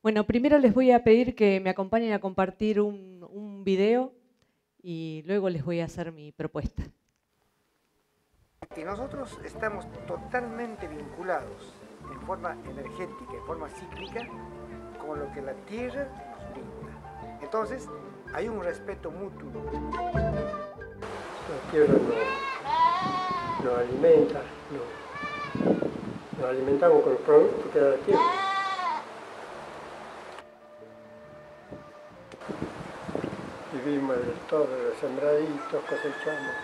Bueno, primero les voy a pedir que me acompañen a compartir un video y luego les voy a hacer mi propuesta. Y nosotros estamos totalmente vinculados en forma energética, en forma cíclica, con lo que la Tierra nos brinda. Entonces, hay un respeto mutuo. La Tierra nos alimenta, nos alimentamos con los productos que da la Tierra. Vivimos de todo, de los sembraditos, cosechamos.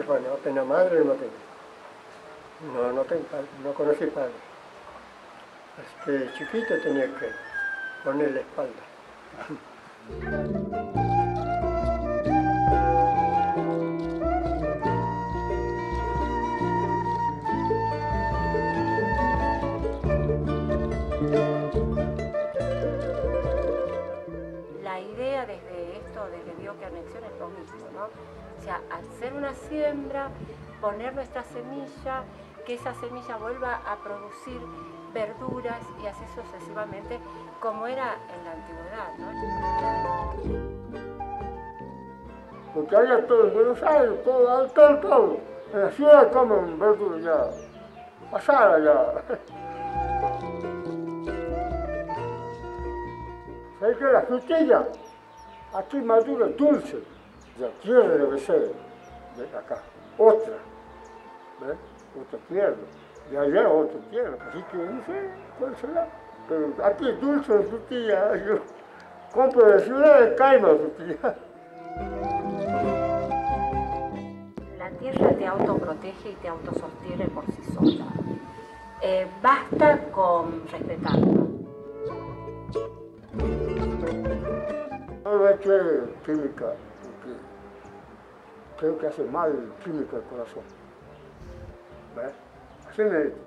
Bueno, apenas madre no tengo. No tengo padre, no conocí padre. Así que chiquito tenía que ponerle espalda. La idea desde esto, desde Bioconexión, es lo mismo, ¿no? O sea, hacer una siembra, poner nuestra semilla, que esa semilla vuelva a producir verduras y así sucesivamente, como era en la antigüedad, ¿no? Porque allá todo en Buenos Aires, todo. En la ciudad comen verduras ya, pasadas ya. ¿Sabes qué? La frutilla aquí madura dulce. La tierra debe ser de acá, otra. ¿Ves? Otra tierra. Y allá otra tierra. Así que no sé cuál será. Pero aquí es dulce la frutilla. Yo compro de ciudad de Caima frutilla. La tierra te autoprotege y te autosostiene por sí sola. Basta con respetarla. No lo he hecho química, porque creo que hace mal química el corazón. ¿Ves? Así me dice.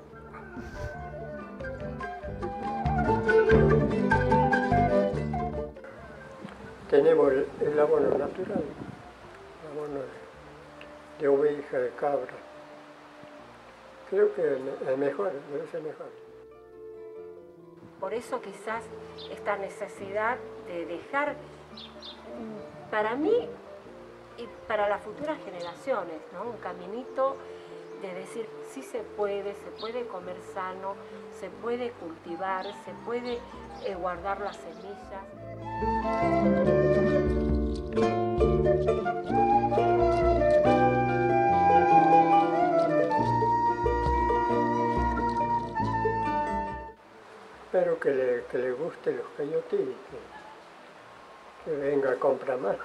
Tenemos el abono natural, el abono de oveja, de cabra. Creo que es mejor, debe ser mejor. Por eso quizás esta necesidad de dejar, para mí y para las futuras generaciones, ¿no? Un caminito de decir, sí se puede comer sano, se puede cultivar, se puede guardar las semillas. Espero que le guste los cayotes y que venga a comprar más.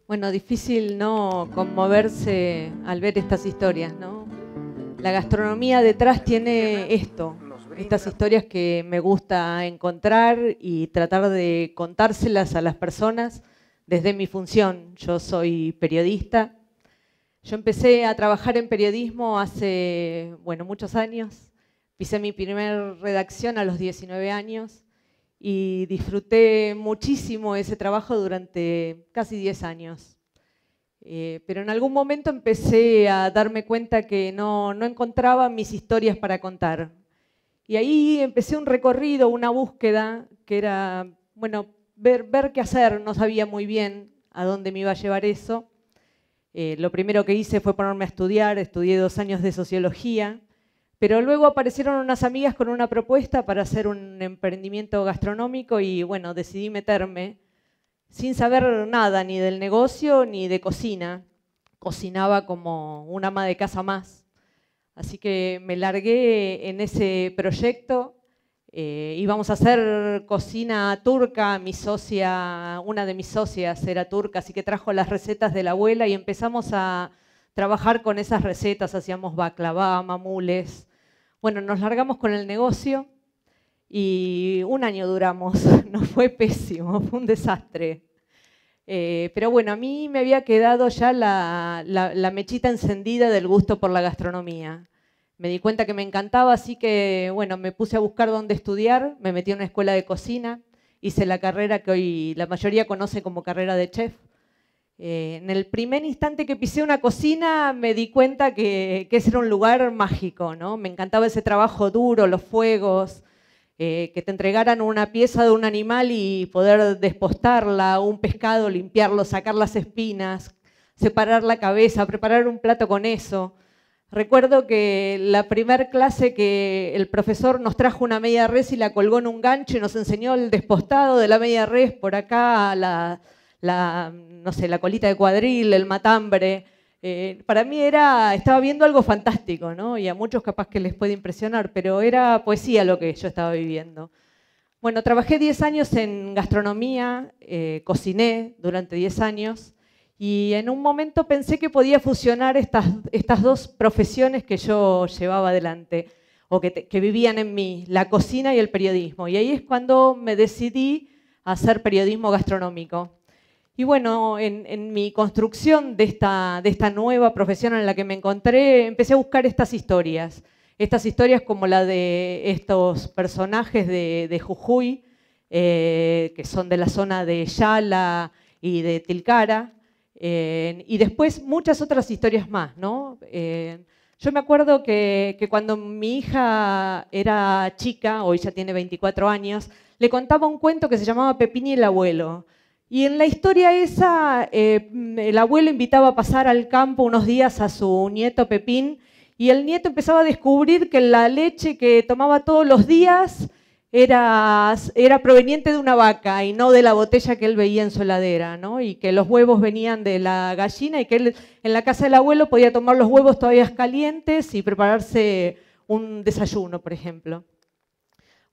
Bueno, difícil no conmoverse al ver estas historias, ¿no? La gastronomía detrás tiene esto, estas historias que me gusta encontrar y tratar de contárselas a las personas desde mi función. Yo soy periodista. Yo empecé a trabajar en periodismo hace, muchos años. Pisé mi primer redacción a los 19 años y disfruté muchísimo ese trabajo durante casi 10 años. Pero en algún momento empecé a darme cuenta que no encontraba mis historias para contar. Y ahí empecé un recorrido, una búsqueda, que era, ver qué hacer. No sabía muy bien a dónde me iba a llevar eso. Lo primero que hice fue ponerme a estudiar, estudié 2 años de sociología, pero luego aparecieron unas amigas con una propuesta para hacer un emprendimiento gastronómico y decidí meterme sin saber nada, ni del negocio ni de cocina. Cocinaba como una ama de casa más. Así que me largué en ese proyecto. Íbamos a hacer cocina turca, una de mis socias era turca, así que trajo las recetas de la abuela y empezamos a trabajar con esas recetas, hacíamos baklava, mamules. Bueno, nos largamos con el negocio y 1 año duramos, nos fue pésimo, fue un desastre. Pero bueno, a mí me había quedado ya la mechita encendida del gusto por la gastronomía. Me di cuenta que me encantaba, así que bueno, me puse a buscar dónde estudiar, me metí en una escuela de cocina, hice la carrera que hoy la mayoría conoce como carrera de chef. En el primer instante que pisé una cocina me di cuenta que ese era un lugar mágico, ¿no? Me encantaba ese trabajo duro, los fuegos, que te entregaran una pieza de un animal y poder despostarla, un pescado, limpiarlo, sacar las espinas, separar la cabeza, preparar un plato con eso. Recuerdo que la primera clase que el profesor nos trajo una media res y la colgó en un gancho y nos enseñó el despostado de la media res, por acá no sé, la colita de cuadril, el matambre. Para mí estaba viendo algo fantástico, ¿no? Y a muchos capaz que les puede impresionar, pero era poesía lo que yo estaba viviendo. Bueno, trabajé 10 años en gastronomía, cociné durante 10 años y en un momento pensé que podía fusionar estas dos profesiones que yo llevaba adelante o que vivían en mí, la cocina y el periodismo. Y ahí es cuando me decidí a hacer periodismo gastronómico. Y bueno, en mi construcción de esta nueva profesión en la que me encontré, empecé a buscar estas historias como la de estos personajes de Jujuy, que son de la zona de Yala y de Tilcara, y después muchas otras historias más, ¿no? Yo me acuerdo que cuando mi hija era chica, hoy ya tiene 24 años, le contaba un cuento que se llamaba Pepín y el abuelo. Y en la historia esa, el abuelo invitaba a pasar al campo unos días a su nieto Pepín y el nieto empezaba a descubrir que la leche que tomaba todos los días era proveniente de una vaca y no de la botella que él veía en su heladera, ¿no? Y que los huevos venían de la gallina y que él en la casa del abuelo podía tomar los huevos todavía calientes y prepararse un desayuno, por ejemplo.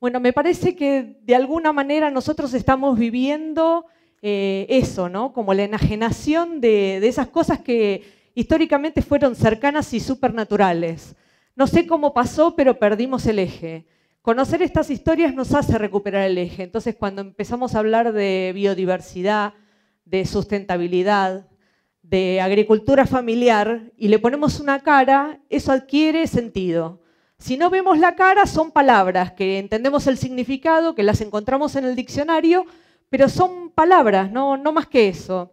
Bueno, me parece que de alguna manera nosotros estamos viviendo eso, ¿no? Como la enajenación de esas cosas que históricamente fueron cercanas y supernaturales. No sé cómo pasó, pero perdimos el eje. Conocer estas historias nos hace recuperar el eje. Entonces, cuando empezamos a hablar de biodiversidad, de sustentabilidad, de agricultura familiar, y le ponemos una cara, eso adquiere sentido. Si no vemos la cara, son palabras que entendemos el significado, que las encontramos en el diccionario, pero son palabras, no más que eso.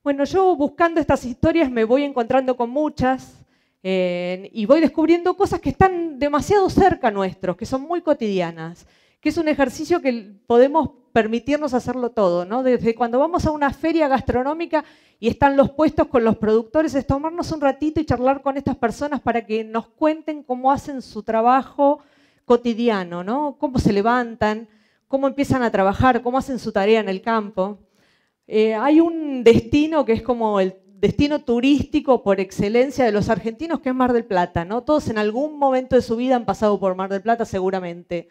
Bueno, yo buscando estas historias me voy encontrando con muchas y voy descubriendo cosas que están demasiado cerca nuestros, que son muy cotidianas, que es un ejercicio que podemos permitirnos hacerlo todo, ¿no? Desde cuando vamos a una feria gastronómica y están los puestos con los productores, es tomarnos un ratito y charlar con estas personas para que nos cuenten cómo hacen su trabajo cotidiano, ¿no? Cómo se levantan, cómo empiezan a trabajar, cómo hacen su tarea en el campo. Hay un destino que es como el destino turístico por excelencia de los argentinos, que es Mar del Plata, ¿no? Todos en algún momento de su vida han pasado por Mar del Plata seguramente.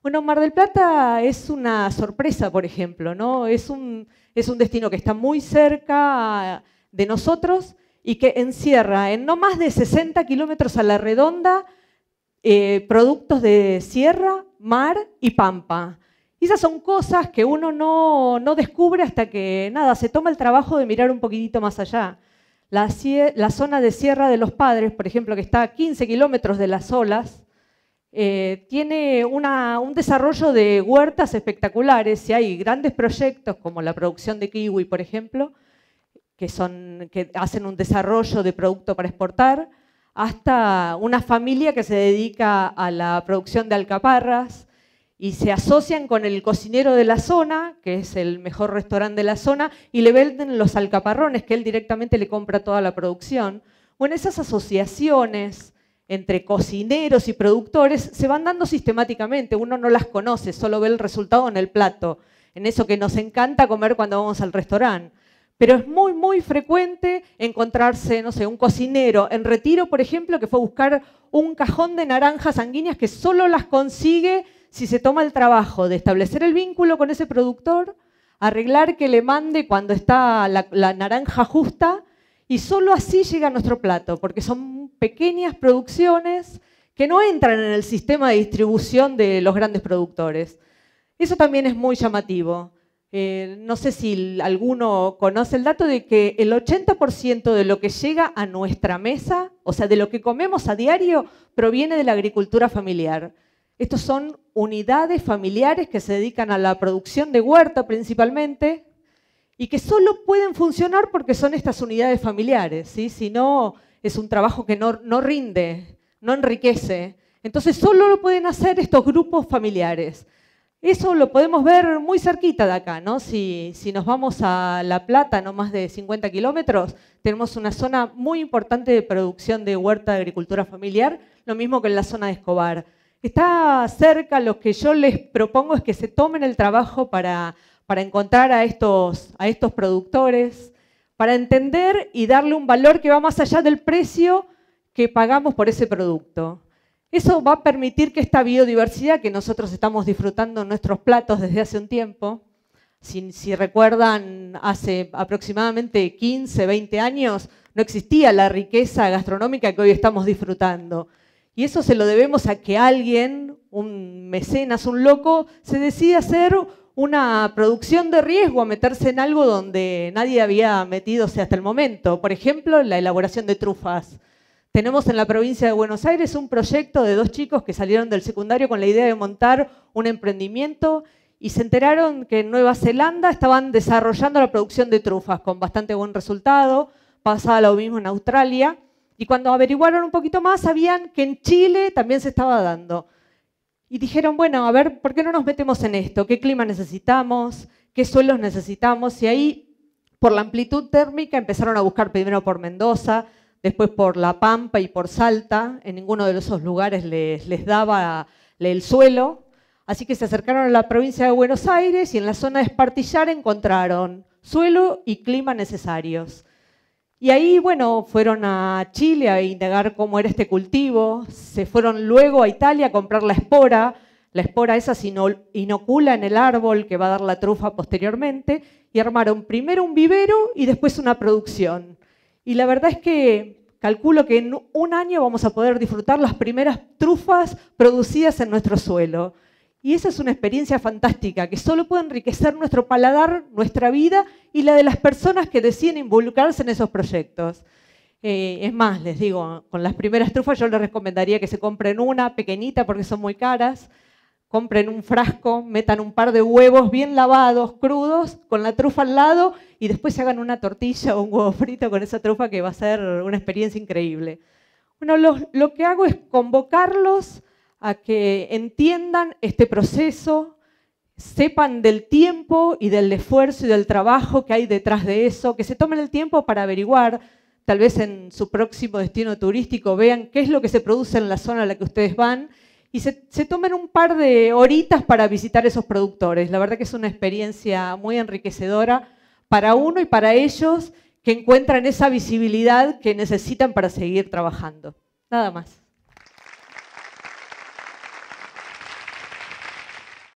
Bueno, Mar del Plata es una sorpresa, por ejemplo, ¿no? Es un destino que está muy cerca de nosotros y que encierra en no más de 60 kilómetros a la redonda productos de sierra, mar y pampa. Y esas son cosas que uno no descubre hasta que, nada, se toma el trabajo de mirar un poquitito más allá. La zona de Sierra de los Padres, por ejemplo, que está a 15 kilómetros de Las Olas, tiene un desarrollo de huertas espectaculares y hay grandes proyectos como la producción de kiwi, por ejemplo, que hacen un desarrollo de producto para exportar, hasta una familia que se dedica a la producción de alcaparras y se asocian con el cocinero de la zona, que es el mejor restaurante de la zona, y le venden los alcaparrones, que él directamente le compra toda la producción. Bueno, esas asociaciones entre cocineros y productores se van dando sistemáticamente. Uno no las conoce, solo ve el resultado en el plato, en eso que nos encanta comer cuando vamos al restaurante. Pero es muy, muy frecuente encontrarse, no sé, un cocinero en Retiro, por ejemplo, que fue a buscar un cajón de naranjas sanguíneas que solo las consigue si se toma el trabajo de establecer el vínculo con ese productor, arreglar que le mande cuando está la naranja justa, y solo así llega a nuestro plato, porque son pequeñas producciones que no entran en el sistema de distribución de los grandes productores. Eso también es muy llamativo. No sé si alguno conoce el dato de que el 80% de lo que llega a nuestra mesa, o sea, de lo que comemos a diario, proviene de la agricultura familiar. Estos son unidades familiares que se dedican a la producción de huerta principalmente y que solo pueden funcionar porque son estas unidades familiares, ¿sí? Si no, es un trabajo que no rinde, no enriquece. Entonces solo lo pueden hacer estos grupos familiares. Eso lo podemos ver muy cerquita de acá, ¿no? Si nos vamos a La Plata, no más de 50 kilómetros, tenemos una zona muy importante de producción de huerta de agricultura familiar, lo mismo que en la zona de Escobar. Está cerca, lo que yo les propongo es que se tomen el trabajo para encontrar a estos productores, para entender y darle un valor que va más allá del precio que pagamos por ese producto. Eso va a permitir que esta biodiversidad que nosotros estamos disfrutando en nuestros platos desde hace un tiempo, si recuerdan, hace aproximadamente 15, 20 años, no existía la riqueza gastronómica que hoy estamos disfrutando. Y eso se lo debemos a que alguien, un mecenas, un loco, se decide hacer una producción de riesgo, a meterse en algo donde nadie había metido hasta el momento. Por ejemplo, la elaboración de trufas. Tenemos en la provincia de Buenos Aires un proyecto de 2 chicos que salieron del secundario con la idea de montar un emprendimiento y se enteraron que en Nueva Zelanda estaban desarrollando la producción de trufas con bastante buen resultado, pasaba lo mismo en Australia, y cuando averiguaron un poquito más sabían que en Chile también se estaba dando. Y dijeron, bueno, a ver, ¿por qué no nos metemos en esto? ¿Qué clima necesitamos? ¿Qué suelos necesitamos? Y ahí, por la amplitud térmica, empezaron a buscar primero por Mendoza, después por La Pampa y por Salta. En ninguno de esos lugares les daba el suelo. Así que se acercaron a la provincia de Buenos Aires y en la zona de Espartillar encontraron suelo y clima necesarios. Y ahí, bueno, fueron a Chile a indagar cómo era este cultivo. Se fueron luego a Italia a comprar la espora. La espora esa se inocula en el árbol que va a dar la trufa posteriormente. Y armaron primero un vivero y después una producción. Y la verdad es que calculo que en un año vamos a poder disfrutar las primeras trufas producidas en nuestro suelo. Y esa es una experiencia fantástica que solo puede enriquecer nuestro paladar, nuestra vida y la de las personas que deciden involucrarse en esos proyectos. Es más, les digo, con las primeras trufas yo les recomendaría que se compren una pequeñita porque son muy caras. Compren un frasco, metan un par de huevos bien lavados, crudos, con la trufa al lado y después se hagan una tortilla o un huevo frito con esa trufa que va a ser una experiencia increíble. Bueno, lo que hago es convocarlos a que entiendan este proceso, sepan del tiempo y del esfuerzo y del trabajo que hay detrás de eso, que se tomen el tiempo para averiguar, tal vez en su próximo destino turístico vean qué es lo que se produce en la zona a la que ustedes van y se tomen un par de horitas para visitar esos productores. La verdad que es una experiencia muy enriquecedora para uno y para ellos que encuentran esa visibilidad que necesitan para seguir trabajando. Nada más.